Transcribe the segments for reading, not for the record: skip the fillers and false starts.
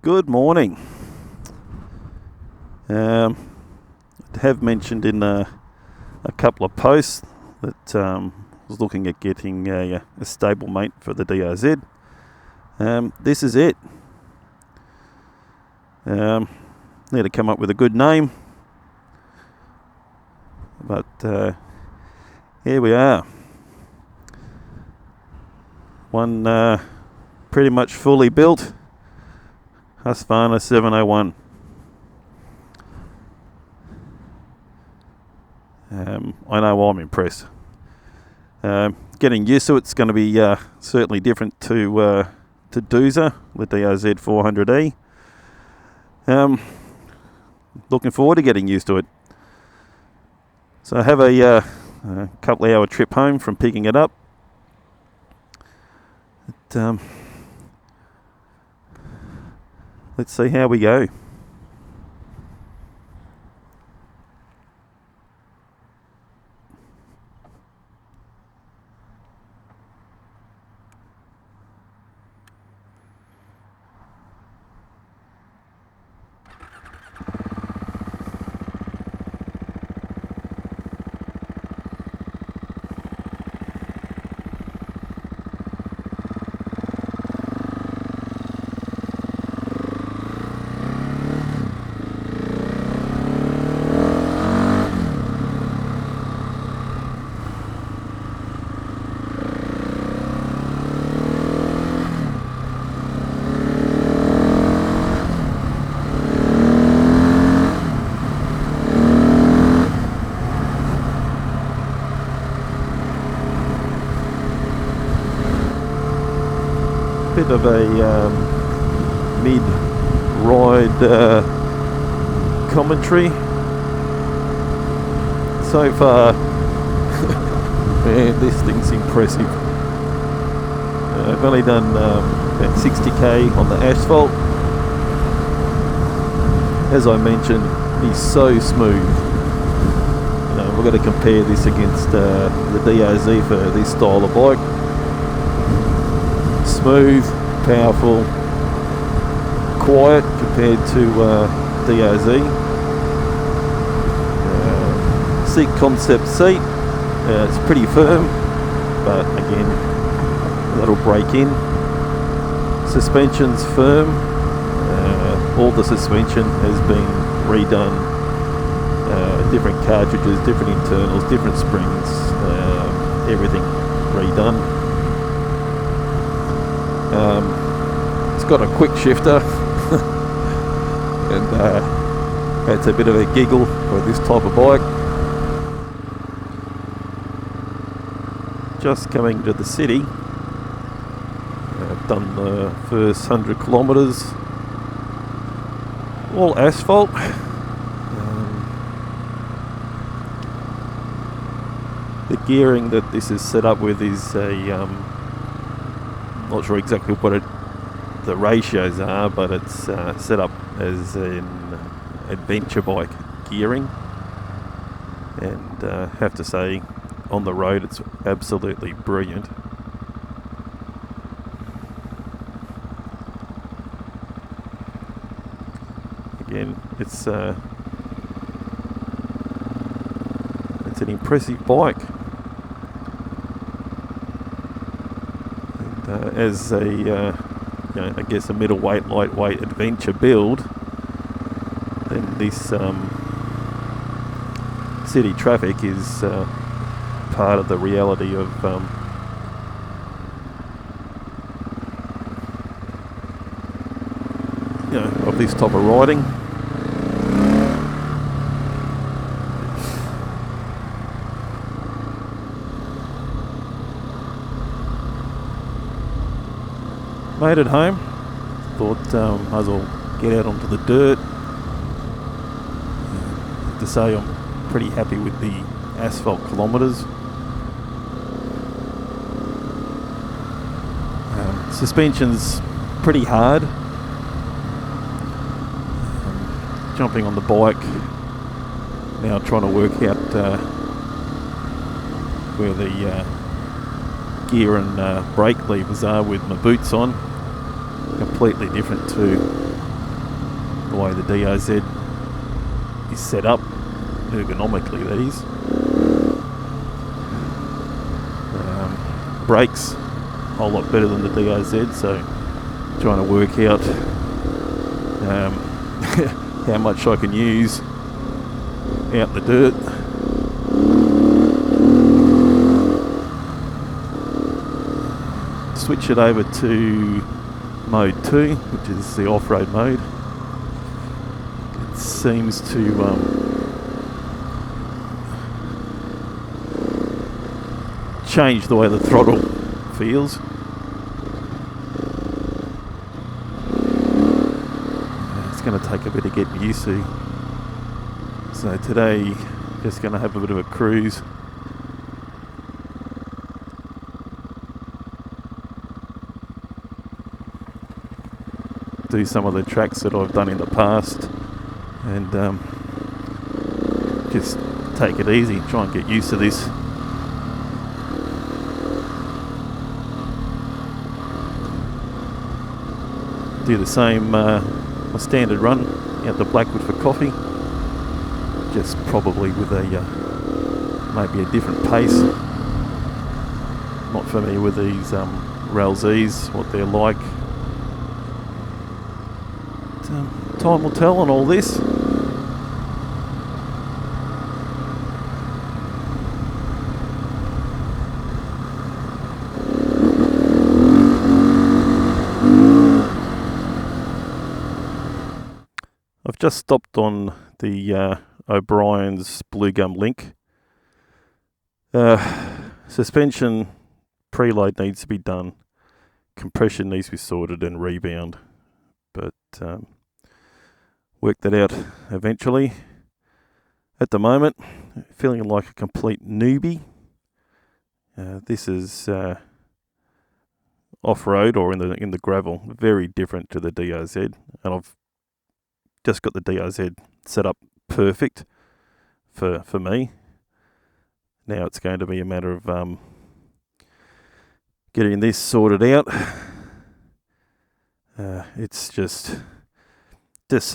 Good morning. I have mentioned in a couple of posts that I was looking at getting a stablemate for the DRZ. This is it. Need to come up with a good name, but here we are. One pretty much fully built Husqvarna 701. I know I'm impressed. Getting used to it's going to be certainly different to Doozer, the DRZ 400E. Looking forward to getting used to it. So I have a couple of hour trip home from picking it up. Let's see how we go. Bit of a mid-ride commentary so far. Man, this thing's impressive. I've only done about 60k on the asphalt. As I mentioned, he's so smooth. We've got to compare this against the DRZ for this style of bike. Smooth, powerful, quiet compared to DRZ. Seat concept seat, it's pretty firm, but again, that'll break in. Suspension's firm. All the suspension has been redone. Different cartridges, different internals, different springs, everything redone. It's got a quick shifter and it's a bit of a giggle for this type of bike. Just coming to the city. I've done the first 100 kilometres, all asphalt. The gearing that this is set up with is a not sure exactly what the ratios are, but it's set up as an adventure bike gearing, and have to say, on the road it's absolutely brilliant. Again, it's an impressive bike. As a, I guess a middleweight, lightweight adventure build, then this city traffic is part of the reality of of this type of riding. Made it home. Thought might as well get out onto the dirt. To say I'm pretty happy with the asphalt kilometres. Suspension's pretty hard. Jumping on the bike now, trying to work out where the gear and brake levers are with my boots on. Completely different to way the DOZ is set up, ergonomically that is. Brakes, a whole lot better than the DOZ, so trying to work out how much I can use out in the dirt. Switch it over to mode 2, which is the off-road mode. It seems to change the way the throttle feels. It's going to take a bit of getting used to. So today, just going to have a bit of a cruise. Do some of the tracks that I've done in the past, and just take it easy, try and get used to this. Do the same, my standard run out to Blackwood for coffee, just probably with a maybe a different pace. Not familiar with these Railzs, what they're like. Time will tell on all this. I've just stopped on the O'Brien's Blue Gum Link. Suspension preload needs to be done. Compression needs to be sorted and rebound. But work that out eventually. At the moment, feeling like a complete newbie. This is off-road or in the gravel, very different to the DOZ, and I've just got the DOZ set up perfect for me. Now it's going to be a matter of getting this sorted out. It's just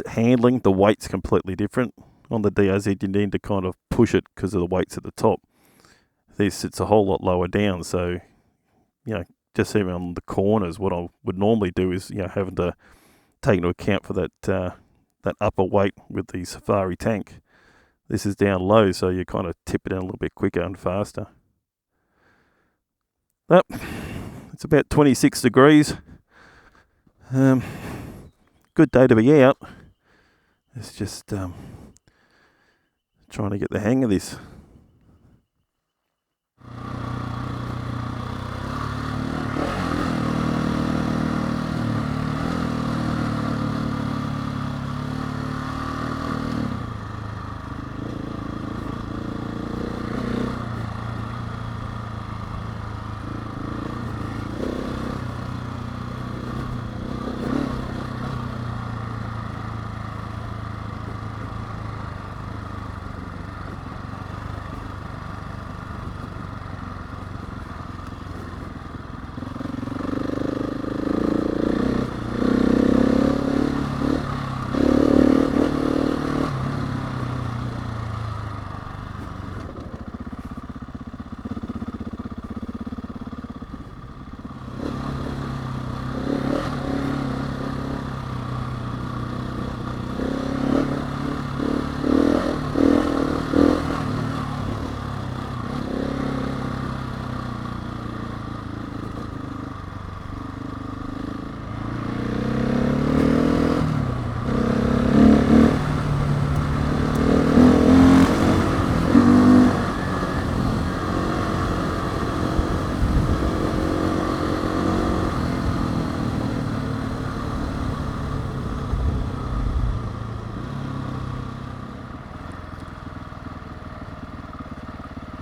handling. The weight's completely different. On the DOZ you need to kind of push it because of the weight's at the top. This sits a whole lot lower down, so just even on the corners, what I would normally do is having to take into account for that upper weight with the Safari tank. This is down low, so you kind of tip it down a little bit quicker and faster. But it's about 26 degrees. Good day to be out. It's just trying to get the hang of this.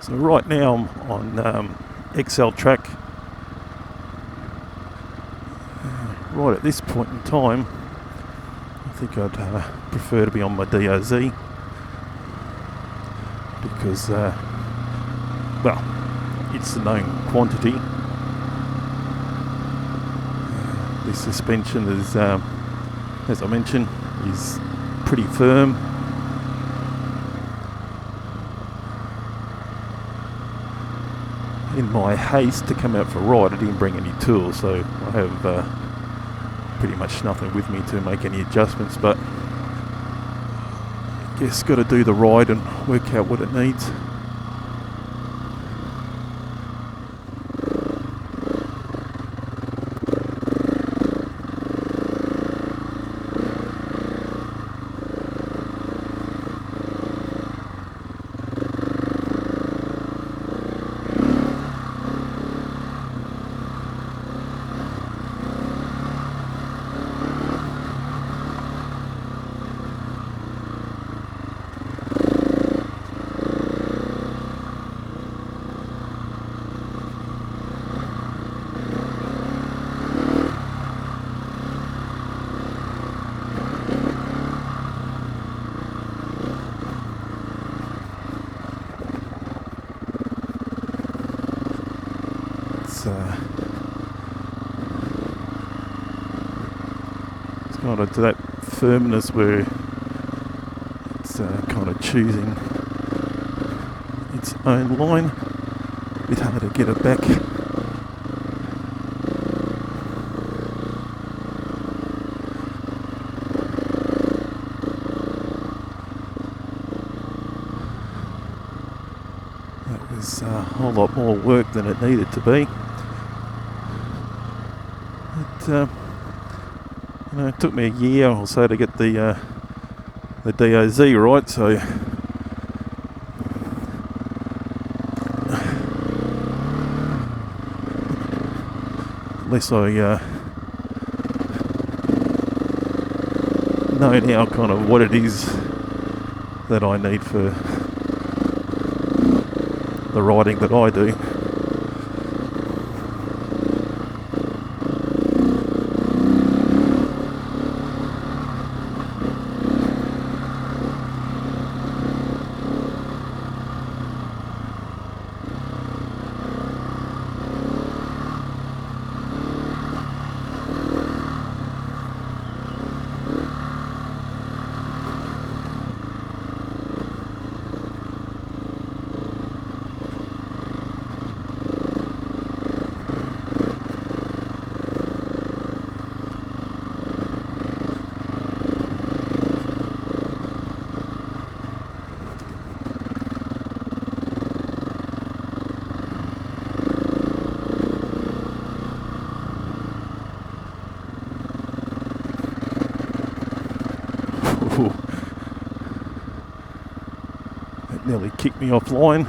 So right now I'm on XL track. Right at this point in time, I think I'd prefer to be on my DOZ because, well, it's the known quantity. This suspension is, as I mentioned, is pretty firm. In my haste to come out for a ride, I didn't bring any tools, so I have pretty much nothing with me to make any adjustments, but I guess got to do the ride and work out what it needs. It's kind of to that firmness where it's kind of choosing its own line. A bit hard to get it back. That was a whole lot more work than it needed to be. It took me a year or so to get the DOZ right, so unless I know now kind of what it is that I need for the riding that I do. That nearly kicked me offline.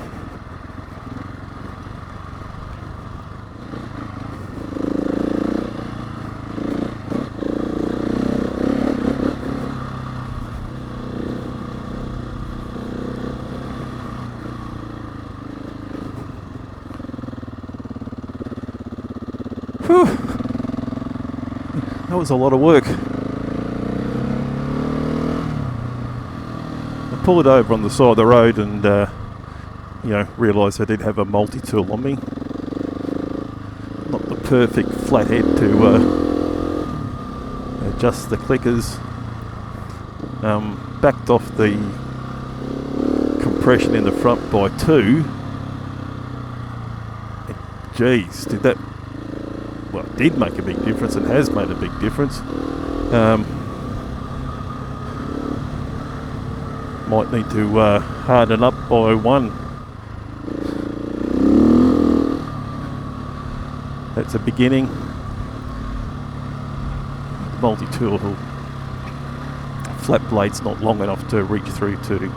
Whew. That was a lot of work. Pulled over on the side of the road and realised I did have a multi-tool on me. Not the perfect flat head to adjust the clickers. Backed off the compression in the front by 2. Geez, did make a big difference and has made a big difference. Might need to harden up by 1. That's a beginning. Multi-tool flat blade's not long enough to reach through to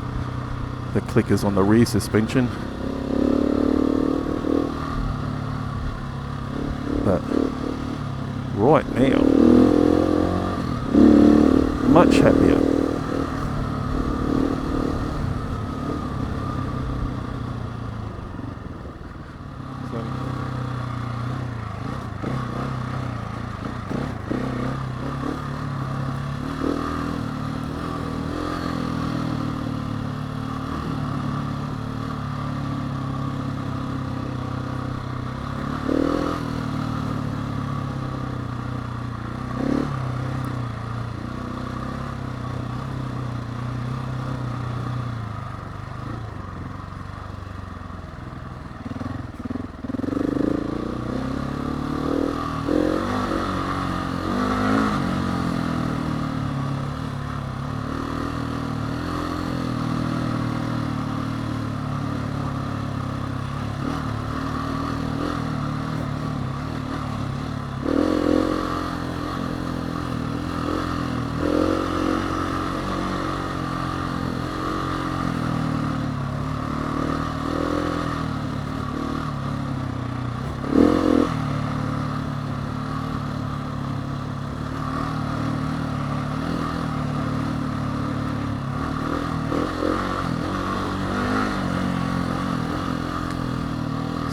the clickers on the rear suspension. But right now, much happier.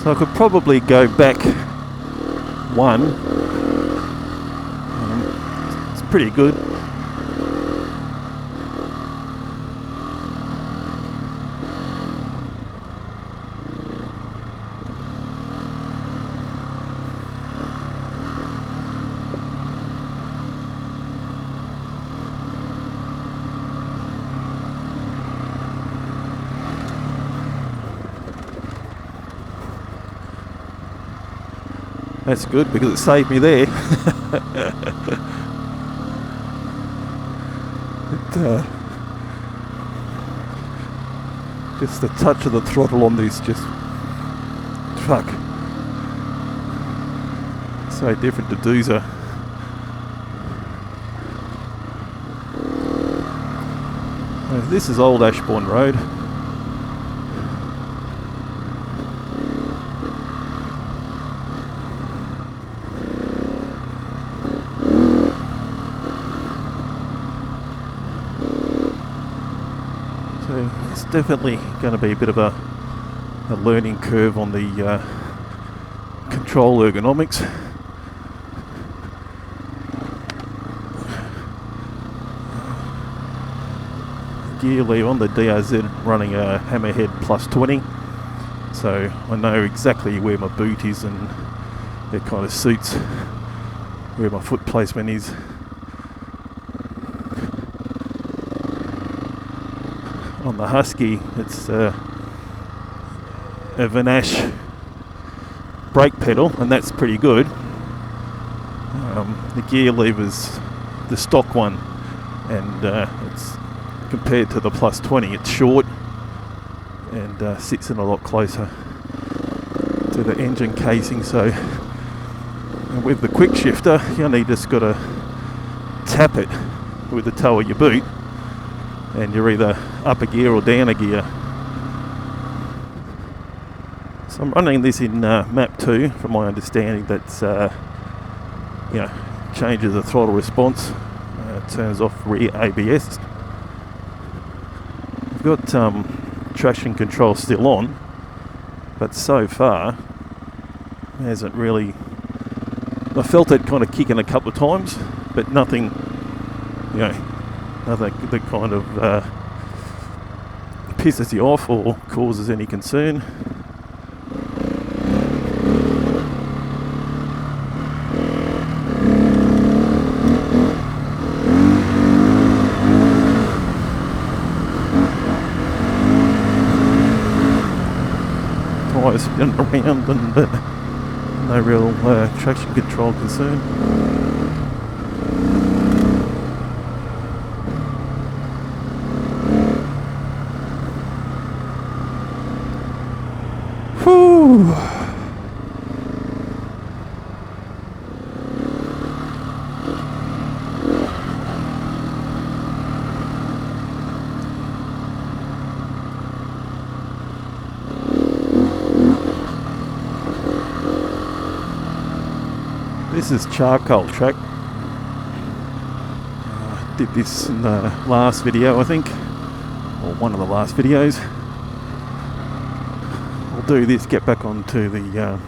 So I could probably go back one. It's pretty good. That's good because it saved me there. Just the touch of the throttle on this, just fuck. So different to Doozer. This is Old Ashbourne Road. So it's definitely going to be a bit of a learning curve on the control ergonomics. Gear lever on the DRZ running a Hammerhead plus 20, so I know exactly where my boot is and it kind of suits where my foot placement is. On the Husky, it's a Vanash brake pedal, and that's pretty good. The gear lever's the stock one, and it's compared to the plus 20, it's short and sits in a lot closer to the engine casing. So, and with the quick shifter, you only just got to tap it with the toe of your boot, and you're either up a gear or down a gear. So I'm running this in map 2, from my understanding. That's changes the throttle response, turns off rear ABS. I've got traction control still on, but so far it hasn't really. I felt it kind of kicking a couple of times, but nothing, nothing that kind of pisses you off or causes any concern. Tires spinning around and no real traction control concern. Whew. This is charcoal track. Did this in the last video, I think, or one of the last videos. I'll do this, get back onto the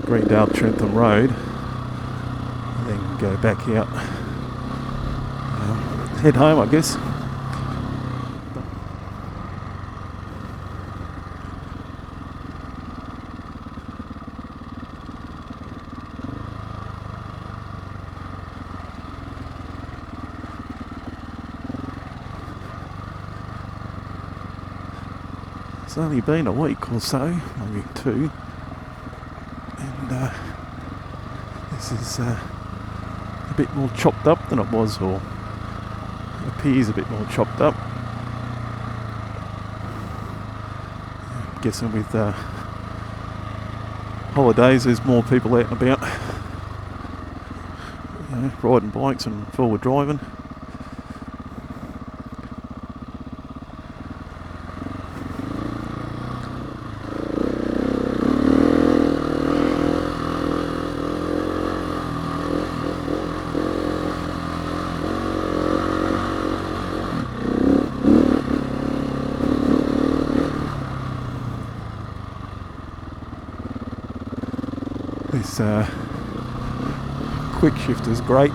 Greendale Trentham Road, and then go back out, head home, I guess. It's only been a week or so, maybe 2, and this is a bit more chopped up than it was, or appears a bit more chopped up. I'm guessing with holidays there's more people out and about, riding bikes and forward driving. quick shifter's great.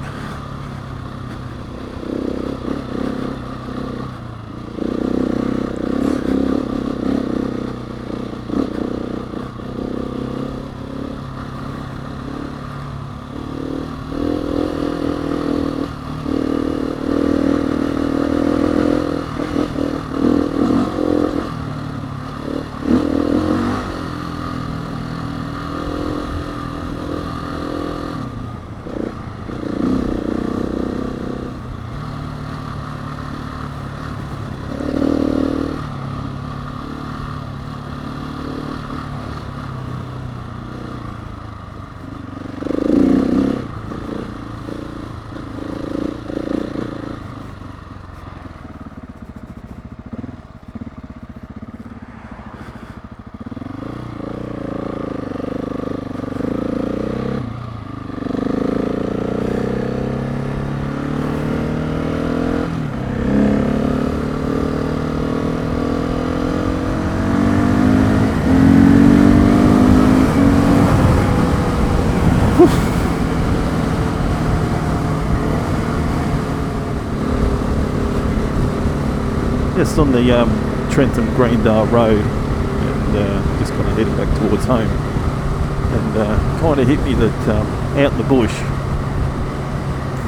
Just on the Trentham Greendale Road, and just kind of heading back towards home, and kind of hit me that out in the bush,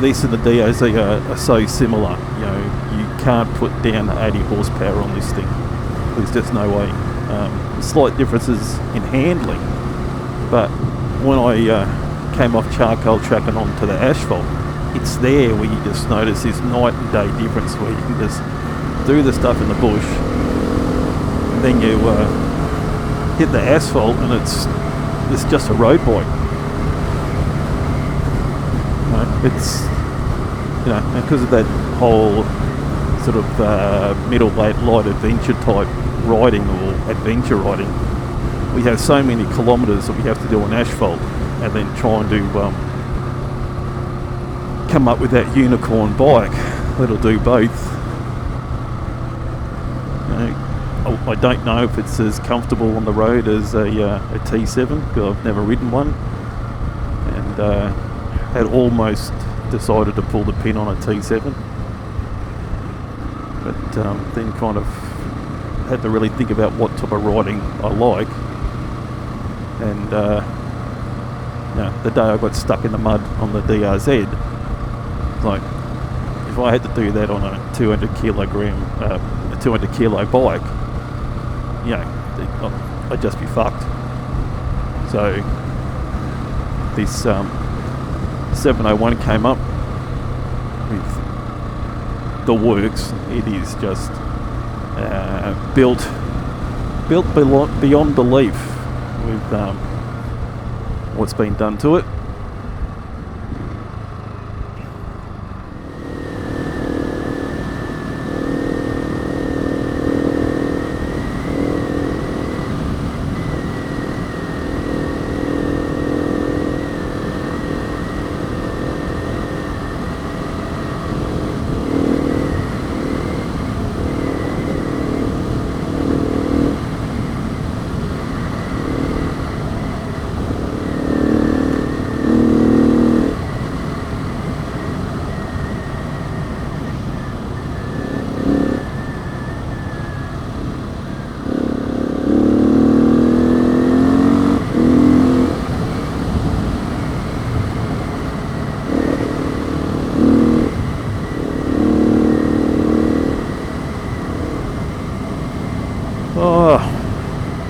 this and the DOZ are so similar. You know, you can't put down 80 horsepower on this thing. There's just no way. Slight differences in handling, but when I came off charcoal track and onto the asphalt, it's there where you just notice this night and day difference, where you can just do the stuff in the bush, and then you hit the asphalt and it's just a road bike. You know, it's, you know, because of that whole sort of middleweight light adventure type riding, or adventure riding, we have so many kilometres that we have to do on asphalt, and then trying to come up with that unicorn bike that'll do both. I don't know if it's as comfortable on the road as a T7, because I've never ridden one, and had almost decided to pull the pin on a T7, but then kind of had to really think about what type of riding I like, and you know, the day I got stuck in the mud on the DRZ, like, if I had to do that on a 200 kilo bike, you know, I'd just be fucked. So this 701 came up with the works. It is just built beyond belief with what's been done to it.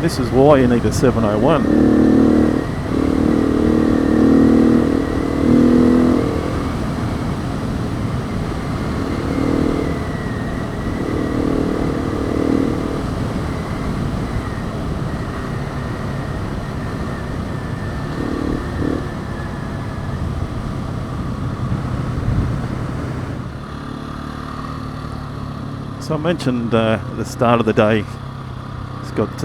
This is why you need a 701. So I mentioned at the start of the day, it's got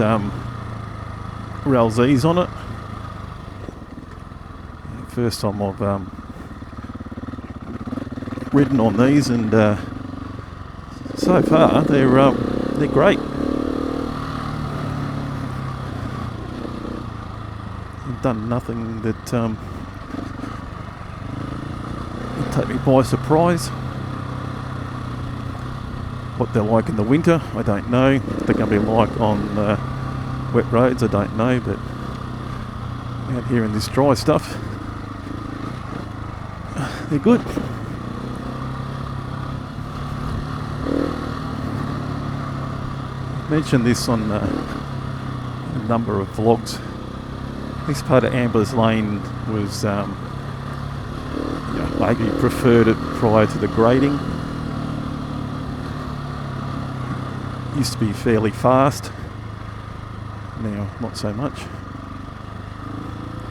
RAL-Z's on it. First time I've ridden on these, and so far they're great. done nothing that would take me by surprise. What they're like in the winter, I don't know. What they're going to be like on wet roads, I don't know. But out here in this dry stuff, they're good. I mentioned this on a number of vlogs. This part of Amber's Lane was, maybe preferred it prior to the grading. Used to be fairly fast, now not so much.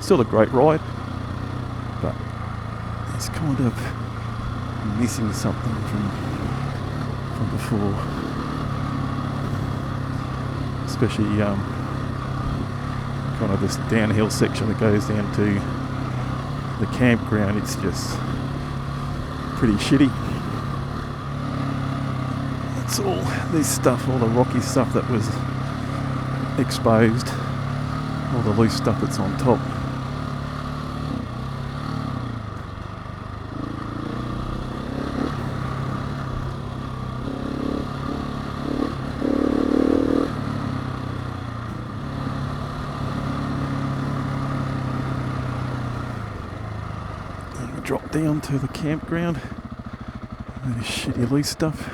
Still a great ride, but it's kind of missing something from before. Especially kind of this downhill section that goes down to the campground. It's just pretty shitty. It's all this stuff, all the rocky stuff that was exposed, all the loose stuff that's on top. Drop down to the campground. This shitty loose stuff.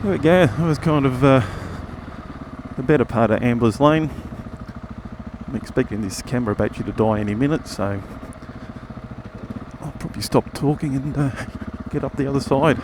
There we go. That was kind of the better part of Ambler's Lane. I'm expecting this camera battery to die any minute, so I'll probably stop talking and get up the other side.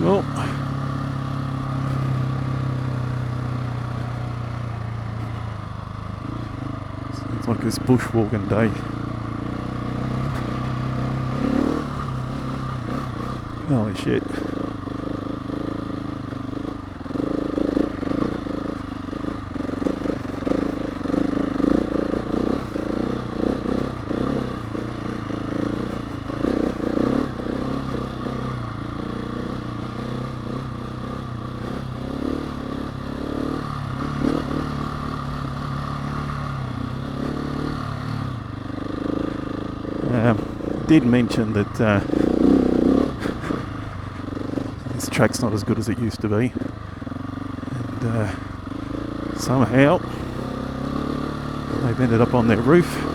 Well, sounds like it's bushwalking day. Holy shit. Did mention that this track's not as good as it used to be, and somehow they've ended up on their roof.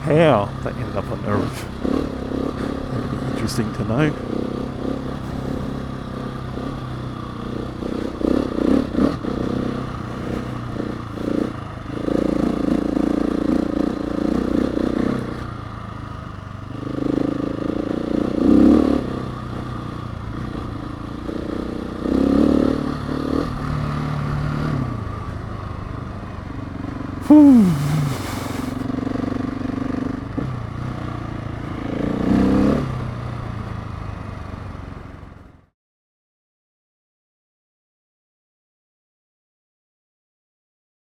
How they ended up on the roof. That'd be interesting to know. Whew.